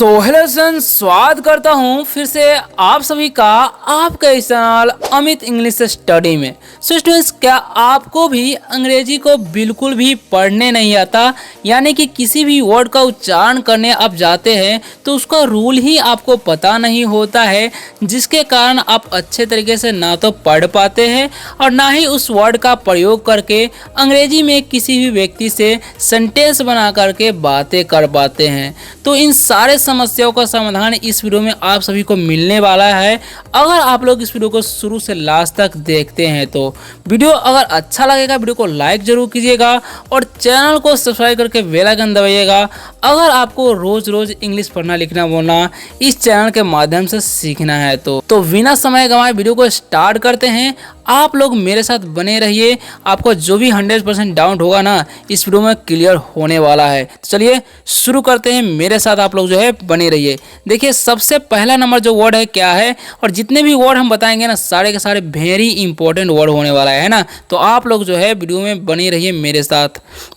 Hello friends, स्वागत करता हूँ फिर से आप सभी का आपका इस चैनल अमित इंग्लिश स्टडी में। स्टूडेंट्स, क्या आपको भी अंग्रेजी को बिल्कुल भी पढ़ने नहीं आता, यानी कि किसी भी वर्ड का उच्चारण करने आप जाते हैं तो उसका रूल ही आपको पता नहीं होता है, जिसके कारण आप अच्छे तरीके से ना तो पढ़ पाते हैं और ना ही उस वर्ड का प्रयोग करके अंग्रेजी में किसी भी व्यक्ति से सेंटेंस बना करके बातें कर पाते हैं। तो इन सारे समस्याओं का समाधान इस वीडियो में आप सभी को मिलने वाला है। अगर आप लोग इस वीडियो को शुरू से लास्ट तक देखते हैं तो वीडियो अगर अच्छा लगेगा वीडियो को लाइक जरूर कीजिएगा और चैनल को सब्सक्राइब करके बेल आइकन दबाइएगा। अगर आपको रोज रोज इंग्लिश पढ़ना लिखना बोलना इस चैनल के माध्यम से सीखना है तो बिना समय गंवाए वीडियो को स्टार्ट करते हैं। आप लोग मेरे साथ बने रहिए, आपको जो भी 100% डाउट होगा ना इस वीडियो में क्लियर होने वाला है। तो चलिए शुरू करते हैं, मेरे साथ आप लोग जो है बने रहिए। देखिए, सबसे पहला नंबर जो वर्ड है क्या है, और जितने भी वर्ड हम बताएंगे ना सारे के सारे वेरी इंपॉर्टेंट वर्ड होने वाला है ना, तो आप लोग जो है वीडियो में बने रहिए मेरे साथ।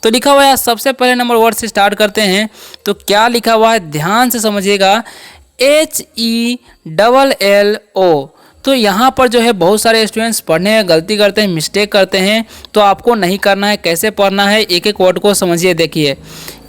तो लिखा हुआ है, सबसे पहले नंबर वर्ड से स्टार्ट करते हैं। तो क्या लिखा हुआ है ध्यान से समझिएगा, HELLO। तो यहाँ पर जो है बहुत सारे स्टूडेंट्स पढ़ने में गलती करते हैं, मिस्टेक करते हैं, तो आपको नहीं करना है। कैसे पढ़ना है एक एक वर्ड को समझिए। देखिए,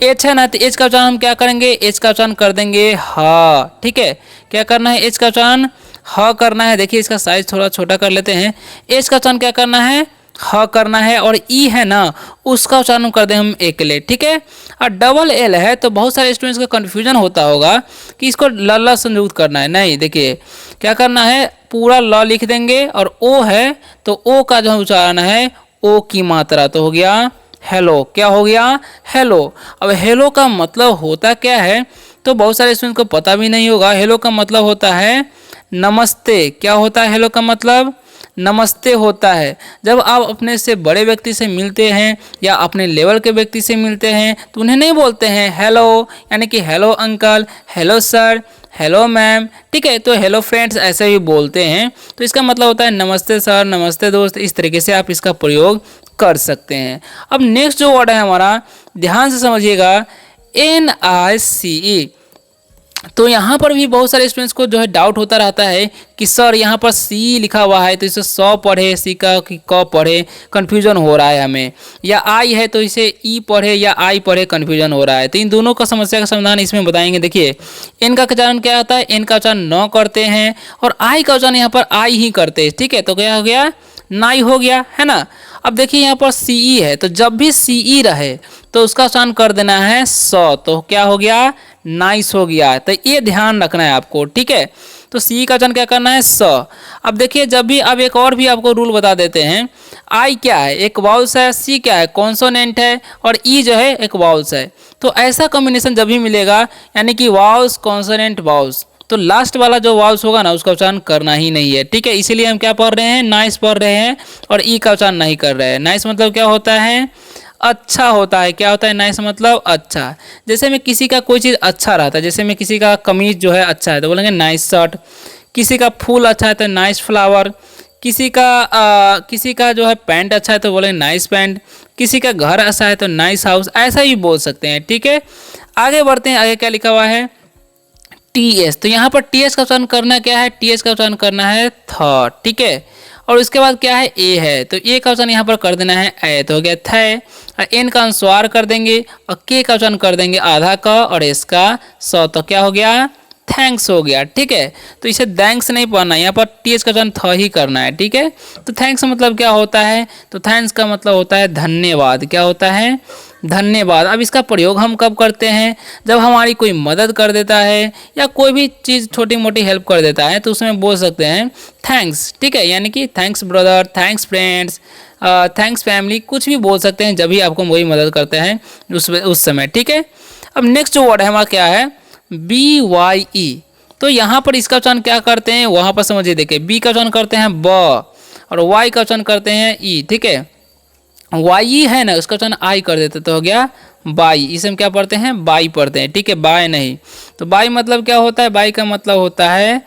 एच है ना, तो एच का उच्चारण हम क्या करेंगे, एच का उच्चारण कर देंगे ह। ठीक है, क्या करना है, एच का उच्चारण ह करना है। देखिए, इसका साइज थोड़ा छोटा कर लेते हैं। एच का उच्चारण क्या करना है, ह करना है। और ई है ना, उसका उच्चारण कर दें हम एक ले। ठीक है, और डबल एल है तो बहुत सारे स्टूडेंट्स का कन्फ्यूजन होता होगा कि इसको ल ल संयुक्त करना है। नहीं, देखिए क्या करना है, पूरा ल लिख देंगे और ओ है तो ओ का जो उच्चारण है ओ की मात्रा तो हो गया हेलो। क्या हो गया, हेलो। अब हेलो का मतलब होता क्या है, तो बहुत सारे स्टूडेंट्स को पता भी नहीं होगा। हेलो का मतलब होता है नमस्ते। क्या होता है हेलो का मतलब, नमस्ते होता है। जब आप अपने से बड़े व्यक्ति से मिलते हैं या अपने लेवल के व्यक्ति से मिलते हैं तो उन्हें नहीं बोलते हैं हेलो, यानी कि hello uncle, hello sir, hello ma'am. ठीक है, तो हेलो फ्रेंड्स ऐसे ही बोलते हैं। तो इसका मतलब होता है नमस्ते सर, नमस्ते दोस्त। इस तरीके से आप इसका प्रयोग कर सकते हैं। अब नेक्स्ट जो वर्ड है हमारा, ध्यान से समझिएगा, NICE। तो यहाँ पर भी बहुत सारे स्टूडेंट्स को जो है डाउट होता रहता है कि सर यहाँ पर सी लिखा हुआ है तो इसे सौ पढ़े, सी का कि क पढ़े, कन्फ्यूजन हो रहा है हमें। या आई है तो इसे ई पढ़े या आई पढ़े, कन्फ्यूजन हो रहा है। तो इन दोनों का समस्या का समाधान इसमें बताएंगे। देखिए, एन का उच्चारण क्या होता है, एन का उच्चारण न करते हैं और आई का उच्चारण यहाँ पर आई ही करते हैं। ठीक है, तो क्या हो गया, नाई हो गया, है ना। अब देखिए यहाँ पर सीई है तो जब भी सीई रहे तो उसका उच्चारण कर देना है सौ, तो क्या हो गया, नाइस हो गया। तो ये ध्यान रखना है आपको। ठीक है, तो सी का उच्चारण क्या करना है, स। अब देखिए, जब भी अब एक और भी आपको रूल बता देते हैं। आई क्या है, एक वाउल्स है, सी क्या है, कॉन्सोनेंट है, और ई जो है एक वाउल्स है। तो ऐसा कॉम्बिनेशन जब भी मिलेगा, यानी कि वाउल्स कॉन्सोनेंट वाउल्स, तो लास्ट वाला जो वाउल्स होगा ना उसका उच्चारण करना ही नहीं है। ठीक है, इसीलिए हम क्या पढ़ रहे हैं, नाइस पढ़ रहे हैं और ई का उच्चारण नहीं कर रहे हैं। नाइस मतलब क्या होता है, अच्छा होता है। क्या होता है, नाइस मतलब अच्छा। जैसे में किसी का कोई चीज़ अच्छा रहता है, जैसे में किसी का कमीज जो है अच्छा है तो बोलेंगे नाइस शर्ट, किसी का फूल अच्छा है तो नाइस फ्लावर, किसी का जो है पैंट अच्छा है तो बोलेंगे नाइस पैंट, किसी का घर अच्छा है तो नाइस हाउस, ऐसा ही बोल सकते हैं। ठीक है, आगे बढ़ते हैं। आगे क्या लिखा हुआ है, TS। तो यहाँ पर TS का उच्चारण करना क्या है, TS का उच्चारण करना है थ। ठीक है, और उसके बाद क्या है, ए है तो ए का उच्चारण यहाँ पर कर देना है ए, तो हो गया थ। और एन का अनुस्वार कर देंगे और के का उच्चारण कर देंगे आधा का और एस का सौ, तो क्या हो गया, थैंक्स हो गया। ठीक है, तो इसे थैंक्स नहीं पढ़ना, यहाँ पर TH का उच्चारण थ ही करना है। ठीक है, तो थैंक्स मतलब क्या होता है, तो थैंक्स का मतलब होता है धन्यवाद। क्या होता है, धन्यवाद। अब इसका प्रयोग हम कब करते हैं, जब हमारी कोई मदद कर देता है या कोई भी चीज़ छोटी मोटी हेल्प कर देता है तो उसमें बोल सकते हैं थैंक्स। ठीक है, यानी कि thanks brother, thanks friends, thanks family, कुछ भी बोल सकते हैं जब भी आपको वही मदद करते हैं उस समय। ठीक है, अब नेक्स्ट जो वर्ड है हमारा क्या है, BYE। तो यहाँ पर इसका उच्चारण क्या करते हैं, वहाँ पर समझिए। देखिए, बी का उच्चारण करते हैं ब और वाई का उच्चारण करते हैं ई। ठीक है, वाई है ना, उसका उच्चारण आई कर देते तो हो गया बाई। इसे हम क्या पढ़ते हैं, बाई पढ़ते हैं। ठीक है, बाय नहीं। तो बाई मतलब क्या होता है, बाई का मतलब होता है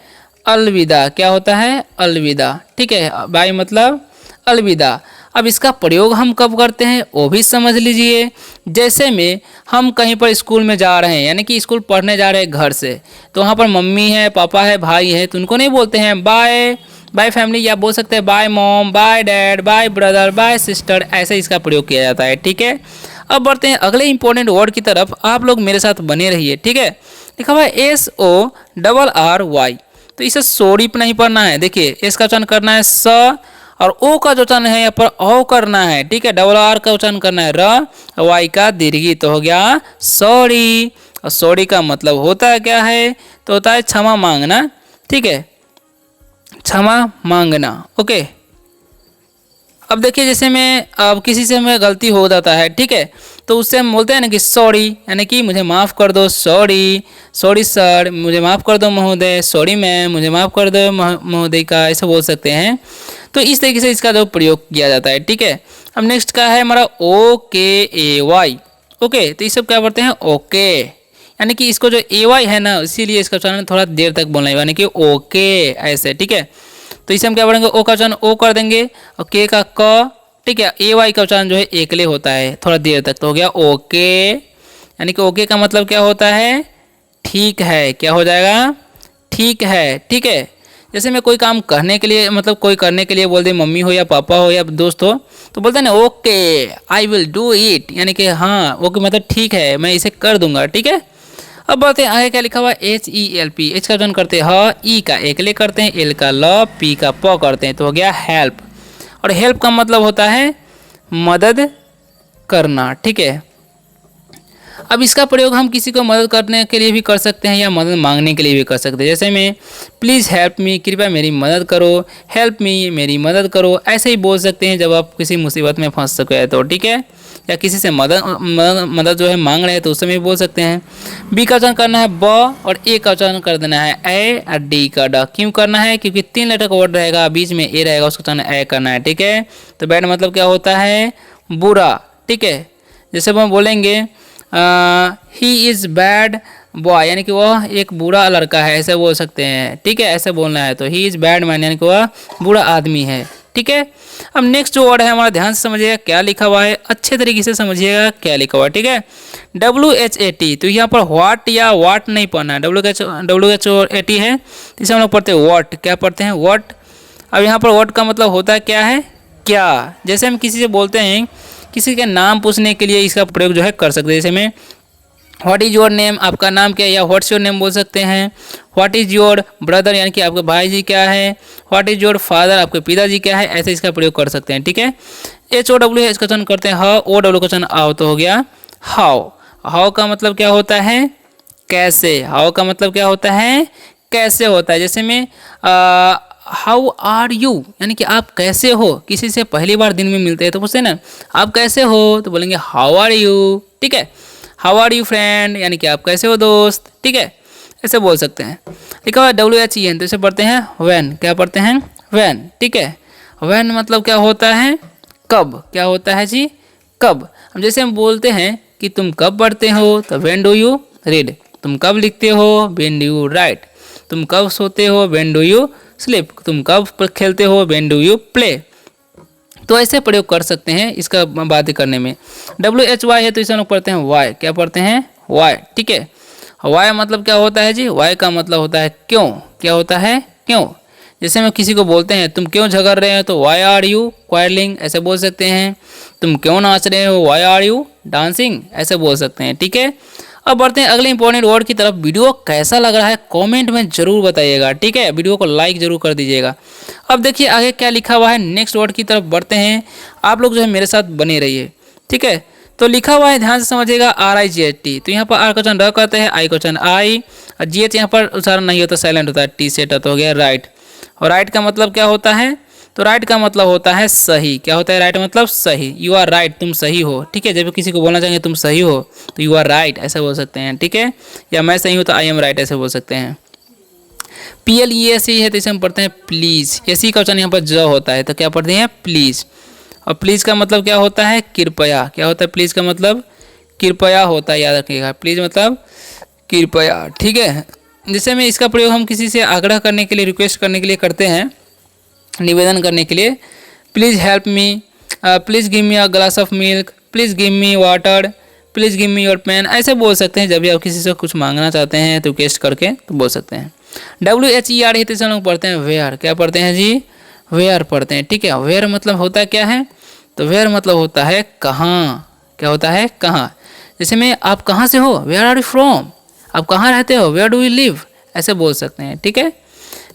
अलविदा। क्या होता है, अलविदा। ठीक है, बाई मतलब अलविदा। अब इसका प्रयोग हम कब करते हैं वो भी समझ लीजिए। जैसे में हम कहीं पर स्कूल में जा रहे हैं, यानी कि स्कूल पढ़ने जा रहे हैं घर से, तो वहाँ पर मम्मी है, पापा है, भाई है, तो उनको नहीं बोलते हैं बाय बाय फैमिली, या बोल सकते हैं bye mom, bye dad, bye brother, bye sister, ऐसे इसका प्रयोग किया जाता है। ठीक है, अब बढ़ते हैं अगले इंपॉर्टेंट वर्ड की तरफ, आप लोग मेरे साथ बने रहिए। ठीक है, लिखा हुआ है SORRY, तो इसे सॉरी पर नहीं पढ़ना है। देखिए एस का उच्चारण करना है स, और ओ का जो उच्चारण है यहाँ पर ओ करना है। ठीक है, RR का उच्चारण करना है र, वाई का दीर्घी, तो हो गया सॉरी। और सॉरी का मतलब होता है क्या है, तो होता है क्षमा मांगना। ठीक है, क्षमा मांगना। ओके, अब देखिए जैसे मैं अब किसी से मैं गलती हो जाता है, ठीक है, तो उससे हम बोलते हैं ना कि सॉरी, यानी कि मुझे माफ़ कर दो, सॉरी, सॉरी सर, मुझे माफ़ कर दो महोदय, सॉरी मैम, मुझे माफ़ कर दो महोदयिका, ऐसा बोल सकते हैं। तो इस तरीके से इसका जो प्रयोग किया जाता है। ठीक है, अब नेक्स्ट का है हमारा OKAY। ओके, तो ये सब क्या पढ़ते हैं ओके, यानी कि इसको जो AY है ना, इसीलिए इसका उच्चारण थोड़ा देर तक बोलना है, यानी कि ओके ऐसे। ठीक है, तो इसे हम क्या पढ़ेंगे, ओ का उच्चारण ओ कर देंगे, और के का क। ठीक है, AY का उच्चारण जो है एकले होता है थोड़ा देर तक, तो हो गया ओके, यानी कि ओके का मतलब क्या होता है, ठीक है। क्या हो जाएगा, ठीक है। ठीक है, जैसे मैं कोई काम करने के लिए, मतलब कोई करने के लिए बोल दे, मम्मी हो या पापा हो या दोस्त हो, तो बोलते हैं ना okay I will do it, यानी कि हाँ ओके मतलब ठीक है, मैं इसे कर दूंगा। ठीक है, अब बात है आगे क्या लिखा हुआ है HELP, एच का उच्चारण करते हैं ह, ई का एकले करते हैं, एल का ल, पी का प करते हैं, तो हो गया हेल्प। और हेल्प का मतलब होता है मदद करना। ठीक है, अब इसका प्रयोग हम किसी को मदद करने के लिए भी कर सकते हैं, या मदद मांगने के लिए भी कर सकते हैं। जैसे में प्लीज़ हेल्प मी, कृपया मेरी मदद करो, हेल्प मी, मेरी मदद करो, ऐसे ही बोल सकते हैं जब आप किसी मुसीबत में फंस सके तो। ठीक है, या किसी से मदद जो है मांग रहे हैं तो उस समय भी बोल सकते हैं। बी का उच्चारण करना है ब, और ए का उच्चारण कर देना है ए, और डी का ड। क्यों करना है, क्योंकि 3 लेटर का वर्ड रहेगा, बीच में ए रहेगा, उसका उच्चारण ए करना है। ठीक है, तो बैड मतलब क्या होता है, बुरा। ठीक है, जैसे हम बोलेंगे ही इज़ बैड बॉय, यानी कि वह एक बुरा लड़का है, ऐसे बोल सकते हैं। ठीक है, ऐसे बोलना है, तो ही इज़ बैड मैन, यानी कि वह बुरा आदमी है। ठीक है, अब नेक्स्ट जो वर्ड है हमारा, ध्यान से समझिएगा क्या लिखा हुआ है, अच्छे तरीके से समझिएगा क्या लिखा हुआ है। ठीक है, WHAT, तो यहाँ पर व्हाट या वाट नहीं पढ़ना है, WHAT है, तो इसे हम लोग पढ़ते हैं व्हाट। क्या पढ़ते हैं, व्हाट। अब यहाँ पर व्हाट का मतलब होता है क्या है, क्या। जैसे हम किसी से बोलते हैं, किसी के नाम पूछने के लिए इसका प्रयोग जो है कर सकते हैं। जैसे में व्हाट इज़ योर नेम, आपका नाम क्या है, या व्हाट्स योर नेम बोल सकते हैं। व्हाट इज़ योर ब्रदर, यानी कि आपके भाई जी क्या है। व्हाट इज़ योर फादर, आपके पिताजी क्या है, ऐसे इसका प्रयोग कर सकते हैं। ठीक है, HOW है, इसका चयन करते हैं ह, OW का चयन आओ, तो हो गया हाउ। हाउ का मतलब क्या होता है, कैसे। हाउ का मतलब क्या होता है, कैसे होता है। जैसे में हाउ आर यू, यानी कि आप कैसे हो, किसी से पहली बार दिन में मिलते हैं तो पूछते हैं ना आप कैसे हो, तो बोलेंगे हाउ आर यू। ठीक है, हाउ आर यू फ्रेंड, यानी कि आप कैसे हो दोस्त। ठीक है, ऐसे बोल सकते हैं। लिखा हुआ WHEN, तो इसे पढ़ते हैं व्हेन। क्या पढ़ते हैं, व्हेन। ठीक है, व्हेन मतलब क्या होता है, कब। क्या होता है जी, कब। अब जैसे हम बोलते हैं कि तुम कब पढ़ते हो, तो व्हेन डू यू रीड। तुम कब लिखते हो, व्हेन डू यू राइट। तुम कब सोते हो, व्हेन डू यू स्लीप। तुम कब खेलते हो, व्हेन डू यू प्ले। तो ऐसे प्रयोग कर सकते हैं इसका बात करने में। WHY है, तो इसे हम लोग पढ़ते हैं वाई। क्या पढ़ते हैं, वाई। ठीक है, वाई मतलब क्या होता है जी, वाई का मतलब होता है क्यों। क्या होता है, क्यों। जैसे हम किसी को बोलते हैं तुम क्यों झगड़ रहे हो, तो वाई आर यू क्वारलिंग, ऐसे बोल सकते हैं। तुम क्यों नाच रहे हो, वाई आर यू डांसिंग, ऐसे बोल सकते हैं। ठीक है, अब बढ़ते हैं अगले इंपॉर्टेंट वर्ड की तरफ। वीडियो कैसा लग रहा है कमेंट में जरूर बताइएगा। ठीक है, वीडियो को लाइक जरूर कर दीजिएगा। अब देखिए आगे क्या लिखा हुआ है, नेक्स्ट वर्ड की तरफ बढ़ते हैं। आप लोग जो है मेरे साथ बने रहिए। ठीक है, तो लिखा हुआ है, ध्यान से समझिएगा, RIGHT। तो यहाँ पर आर का उच्चारण र करते हैं, आई का उच्चारण आई, और GH यहाँ पर उच्चारण नहीं होता, साइलेंट होता है, टी सेट तो हो गया राइट। और राइट का मतलब क्या होता है, तो राइट का मतलब होता है सही। क्या होता है राइट मतलब सही, यू आर राइट, तुम सही हो। ठीक है, जब किसी को बोलना चाहेंगे तुम सही हो, तो यू आर राइट ऐसे बोल सकते हैं। ठीक है, या मैं सही हूँ तो आई एम राइट ऐसे बोल सकते हैं। PLEASE है, तो इसे हम पढ़ते हैं प्लीज़। एसी का उच्चारण यहाँ पर ज होता है, तो क्या पढ़ते हैं प्लीज़। और प्लीज़ का मतलब क्या होता है, कृपया। क्या होता है प्लीज़ का मतलब, कृपया होता है, याद रखिएगा। प्लीज़ मतलब कृपया। ठीक है, जैसे में इसका प्रयोग हम किसी से आग्रह करने के लिए, रिक्वेस्ट करने के लिए करते हैं, निवेदन करने के लिए। Please help me, please give me a glass of milk, please give me water, please give me your pen, ऐसे बोल सकते हैं जब भी आप किसी से कुछ मांगना चाहते हैं तो रिक्वेस्ट करके तो बोल सकते हैं। WHER है तो इसे हम लोग पढ़ते हैं वेयर, क्या पढ़ते हैं जी, वेयर पढ़ते हैं, ठीक है। वेयर मतलब होता है क्या है, तो वेयर मतलब होता है कहाँ, क्या होता है कहाँ। जैसे में आप कहाँ से हो, वेयर आर यू फ्रॉम, आप कहाँ रहते हो, वेयर डू यू लिव, ऐसे बोल सकते हैं, ठीक है।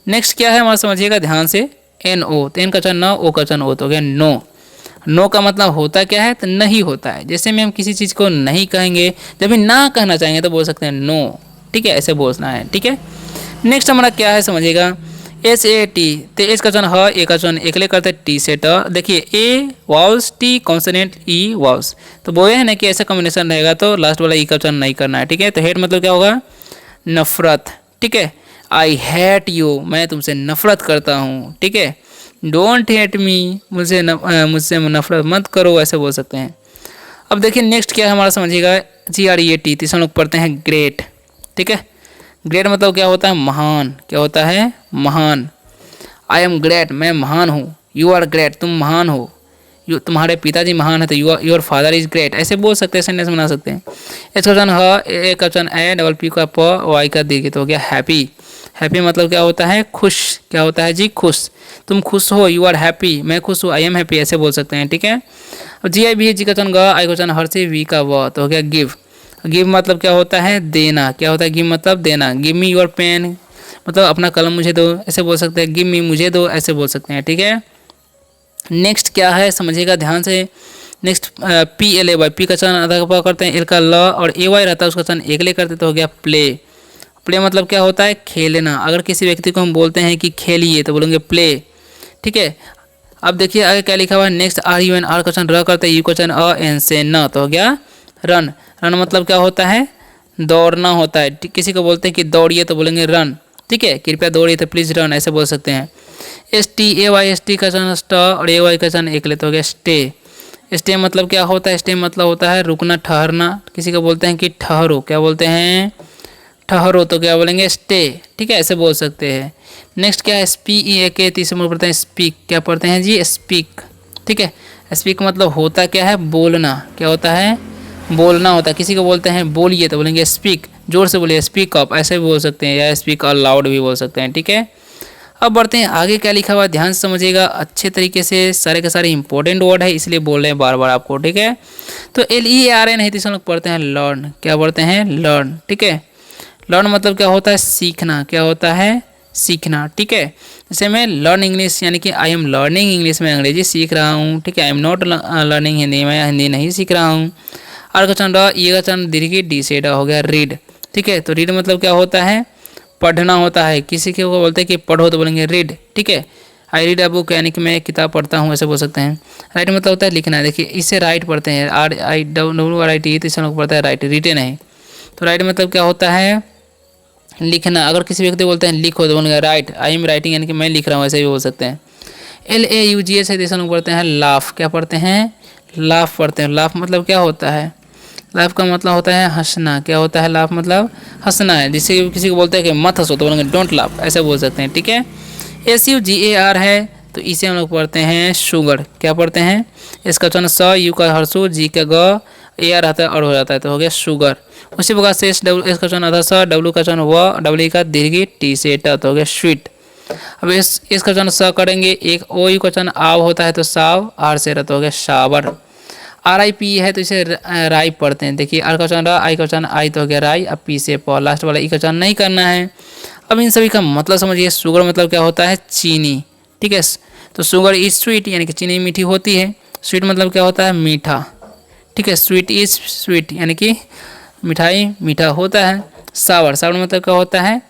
नेक्स्ट क्या है हमारा समझिएगा ध्यान से, NO, तो एन का चन न, ओ का चन ओ, तो हो गया नो। नो का मतलब होता क्या है, तो नहीं होता है। जैसे में हम किसी चीज़ को नहीं कहेंगे, जब भी ना कहना चाहेंगे तो बोल सकते हैं नो, ठीक है, ऐसे बोलना है, ठीक है। नेक्स्ट हमारा क्या है समझिएगा, SAT, तो एच का चन ह, ए का चन एकले करते टी से ट, देखिए ए वाउल्स, टी कॉन्सोनेंट, ई वाउल्स, तो बोले हैं ना कि ऐसा कॉम्बिनेशन रहेगा तो लास्ट वाला ई का चन नहीं करना है, ठीक है। तो हेट मतलब क्या होगा, नफरत, ठीक है। आई हेट यू, मैं तुमसे नफरत करता हूँ, ठीक है। डोंट हेट मी, मुझसे नफरत मत करो, ऐसे बोल सकते हैं। अब देखिए नेक्स्ट क्या है हमारा समझिएगा, GREAT, तीसरा लोग पढ़ते हैं ग्रेट, ठीक है। ग्रेट मतलब क्या होता है, महान, क्या होता है, महान। आई एम ग्रेट, मैं महान हूँ। यू आर ग्रेट, तुम महान हो। यू, तुम्हारे पिताजी महान है तो योर फादर इज ग्रेट, ऐसे बोल सकते हैं, सेंटेंस बना सकते हैं। एच का चन ह, ए का चन ए, डबल पी का प, वाई का दीर्घ, तो हो गया हैप्पी। हैप्पी मतलब क्या होता है, खुश, क्या होता है जी, खुश। तुम खुश हो, यू आर हैप्पी, मैं खुश हूँ, आई एम हैप्पी, ऐसे बोल सकते हैं, ठीक है। और GI भी, जी का चन ग, आई का चन हर से, वी का व, तो हो गया गिव। गिव मतलब क्या होता है, देना, क्या होता है, गिव मतलब देना। गिव मी योर पेन मतलब अपना कलम मुझे दो, ऐसे बोल सकते हैं। गिव मी, मुझे दो, ऐसे बोल सकते हैं, ठीक है। नेक्स्ट क्या है समझिएगा ध्यान से, नेक्स्ट PLAY, पी का चन आधा का करते हैं, एल का ल, और AY रहता है उसका चन एकले करते तो हो गया प्ले। प्ले मतलब क्या होता है, खेलना। अगर किसी व्यक्ति को हम बोलते हैं कि खेलिए तो बोलेंगे प्ले, ठीक है। अब देखिए आगे क्या लिखा हुआ है, नेक्स्ट RUN, आर का चन र करते हैं, यू का चन एन से न, तो हो गया रन। रन मतलब क्या होता है, दौड़ना होता है। किसी को बोलते हैं कि दौड़िए तो बोलेंगे रन, ठीक है, कृपया दौड़िए तो प्लीज़ रन, ऐसे बोल सकते हैं। STAY, का चन स्ट, और AY का चन एक ले तो हो गया स्टे। स्टे मतलब क्या होता है, स्टे मतलब होता है रुकना, ठहरना। किसी को बोलते हैं कि ठहरो, क्या बोलते हैं, ठहरो, तो क्या बोलेंगे स्टे, ठीक है, ऐसे बोल सकते हैं। नेक्स्ट क्या है, SPEAK, तीसरे में पढ़ते हैं स्पीक, क्या पढ़ते हैं जी, स्पीक, ठीक है। स्पीक मतलब होता क्या है, बोलना, क्या होता है, बोलना होता है। किसी को बोलते हैं बोलिए तो बोलेंगे स्पीक, जोर से बोलिए स्पीक अप, ऐसे भी बोल सकते हैं, या स्पीक और लाउड भी बोल सकते हैं, ठीक है। अब बढ़ते हैं आगे क्या लिखा हुआ है, ध्यान से समझिएगा अच्छे तरीके से, सारे के सारे इंपॉर्टेंट वर्ड है इसलिए बोल रहे हैं बार बार आपको, ठीक है। तो LEARN है, तीसरा लोग पढ़ते हैं लर्न, क्या पढ़ते हैं, लर्न, ठीक है। लर्न मतलब क्या होता है, सीखना, क्या होता है, सीखना, ठीक है। जैसे मैं लर्न इंग्लिश, यानी कि आई एम लर्निंग इंग्लिश, में अंग्रेजी सीख रहा हूँ, ठीक है। I am not learning Hindi, मैं हिंदी नहीं सीख रहा हूँ। आर का चंड, ये का चंड दीर्घ, डी से डा हो गया रीड, ठीक है। तो रीड मतलब क्या होता है, पढ़ना होता है। किसी को बोलते हैं कि पढ़ो तो बोलेंगे रीड, ठीक है। आई रीड अ बुक, यानी कि मैं एक किताब पढ़ता हूँ, ऐसे बोल सकते हैं। राइट मतलब होता है लिखना, देखिए इसे राइट पढ़ते हैं, RIWRIT, तो इसे लोग पढ़ता है राइट, रिटेन है। तो राइट मतलब क्या होता है, लिखना। अगर किसी व्यक्ति बोलते हैं लिखो तो बोलेंगे राइट, आई एम राइटिंग, यानी कि मैं लिख रहा हूँ, ऐसे भी बोल सकते हैं। LAUGH है, तो लोग पढ़ते हैं लाफ, क्या पढ़ते हैं, लाफ पढ़ते हैं। लाफ मतलब क्या होता है, लाफ का मतलब होता है हंसना, क्या होता है, लाफ मतलब हंसना है। जिससे किसी को बोलते हैं कि मत हंसो तो बोलेंगे डोंट लाफ, ऐसे बोल सकते हैं, ठीक है। SUGAR है, तो इसे हम लोग पढ़ते हैं शुगर, क्या पढ़ते हैं, इसका चन स, यू का हर्षु, जी का ग, AR रहता है और हो जाता है, तो हो गया शुगर। उसी प्रकार से एस का चन आधा स, डब्ल्यू का चन व, डब्ल्यू का दीर्घ, टी से ट, तो हो गया स्वीट। अब इस का चन स करेंगे, एक ओ यू का चन आव होता है तो साव, आर से रहता हो गया शावर। RIP है तो इसे राई पढ़ते हैं। देखिए आर का चन रा, आई का चन आई, तो हो गया राई। अब पी से प, लास्ट वाला ई का चन नहीं करना है। अब इन सभी का मतलब समझिए, शुगर मतलब क्या होता है, चीनी, ठीक है। तो शुगर इज स्वीट, यानी कि चीनी मीठी होती है। स्वीट मतलब क्या होता है, मीठा, ठीक है। स्वीट इज स्वीट, यानी कि मिठाई मीठा होता है। सावर, सावर मतलब क्या होता है,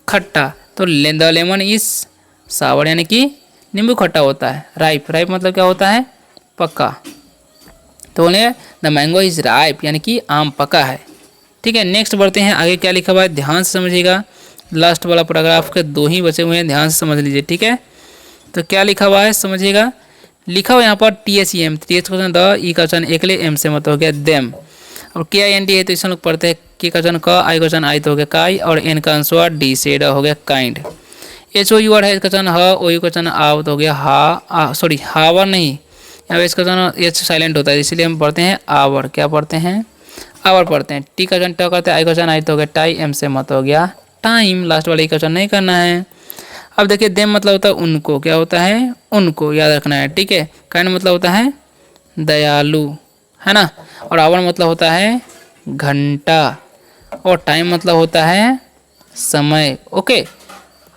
खट्टा। तो द लेमन इज सावर, यानी कि नींबू खट्टा होता है। राइप, राइप मतलब क्या होता है, पक्का। तो बोले द मैंगो इज राइप, यानी कि आम पका है, ठीक है। नेक्स्ट बढ़ते हैं आगे क्या लिखा हुआ है, ध्यान से समझिएगा। लास्ट वाला पैराग्राफ के 2 ही बचे हुए हैं, ध्यान से समझ लीजिए, ठीक है। तो क्या लिखा हुआ है समझिएगा, लिखा हुआ यहाँ पर THEM, TH का चन द, ई का चन एकले, एम से मतलब हो गया देम। और KIND है तो इसे लोग पढ़ते हैं, के का चन क, आई का चन आई, तो हो गया काई, और एन का अनुस्वार डी से ड, हो गया काइंड। HOUR है, इसका चन ह, ओ यू का चन आव, तो हो गया हा, सॉरी हावर नहीं, यहाँ पे इसका जो एच साइलेंट होता है, इसलिए हम पढ़ते हैं आवर। क्या पढ़ते हैं? आवर पढ़ते हैं। टी का जन ट करते हैं, आई का जन आई तो हो गया टाई, एम से मत हो गया टाइम। लास्ट वाले का जन नहीं करना है। अब देखिए देम मतलब होता है उनको। क्या होता है? उनको याद रखना है, ठीक है। काइंड मतलब होता है दयालु, है ना। और आवर मतलब होता है घंटा, और टाइम मतलब होता है समय। ओके,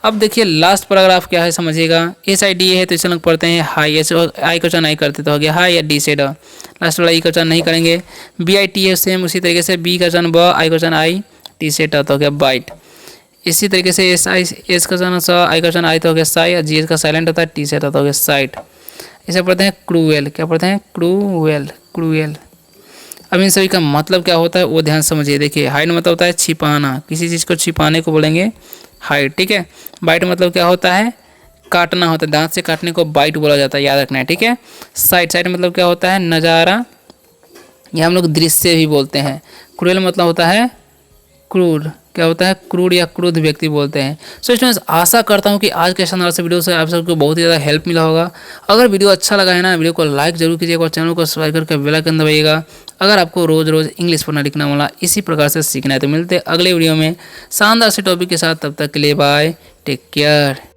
अब देखिए लास्ट पैराग्राफ क्या है समझिएगा। एस आई डी है तो इसे लोग पढ़ते हैं high. S I question I करते तो हो गया हाई, या डी से ड। लास्ट वाला ई क्वेश्चन नहीं करेंगे। बी आई टी है सेम उसी तरीके से, बी क्वेश्चन ब, आई क्वेश्चन आई, टी से ट तो हो गया बाइट। इसी तरीके से एस आई एस क्वेश्चन स, आई क्वेश्चन आई तो हो गया साई, और जी एस का साइलेंट होता है, टी से ट तो हो गया साइट। इसे पढ़ते हैं क्रूएल। क्या पढ़ते हैं? Cruel, cruel. अब इन सभी का मतलब क्या होता है वो ध्यान समझिए। देखिए हाइड मतलब होता है छिपाना, किसी चीज़ को छिपाने को बोलेंगे हाइड, ठीक है। बाइट मतलब क्या होता है? काटना होता है, दांत से काटने को बाइट बोला जाता है, याद रखना है, ठीक है। साइट, साइट मतलब क्या होता है? नज़ारा, या हम लोग दृश्य भी बोलते हैं। क्रूएल मतलब होता है क्रूर। क्या होता है? क्रूर या क्रुद्ध व्यक्ति बोलते हैं। सो स्टूडेंट्स, आशा करता हूँ कि आज के शानदार से वीडियो से आप सबको बहुत ही ज़्यादा हेल्प मिला होगा। अगर वीडियो अच्छा लगा है ना, वीडियो को लाइक जरूर कीजिएगा और चैनल को सब्सक्राइब करके बेल आइकन दबाइएगा। अगर आपको रोज़ रोज़ इंग्लिश पढ़ना लिखना वाला इसी प्रकार से सीखना है तो मिलते हैं अगले वीडियो में शानदार से टॉपिक के साथ। तब तक के लिए बाय, टेक केयर।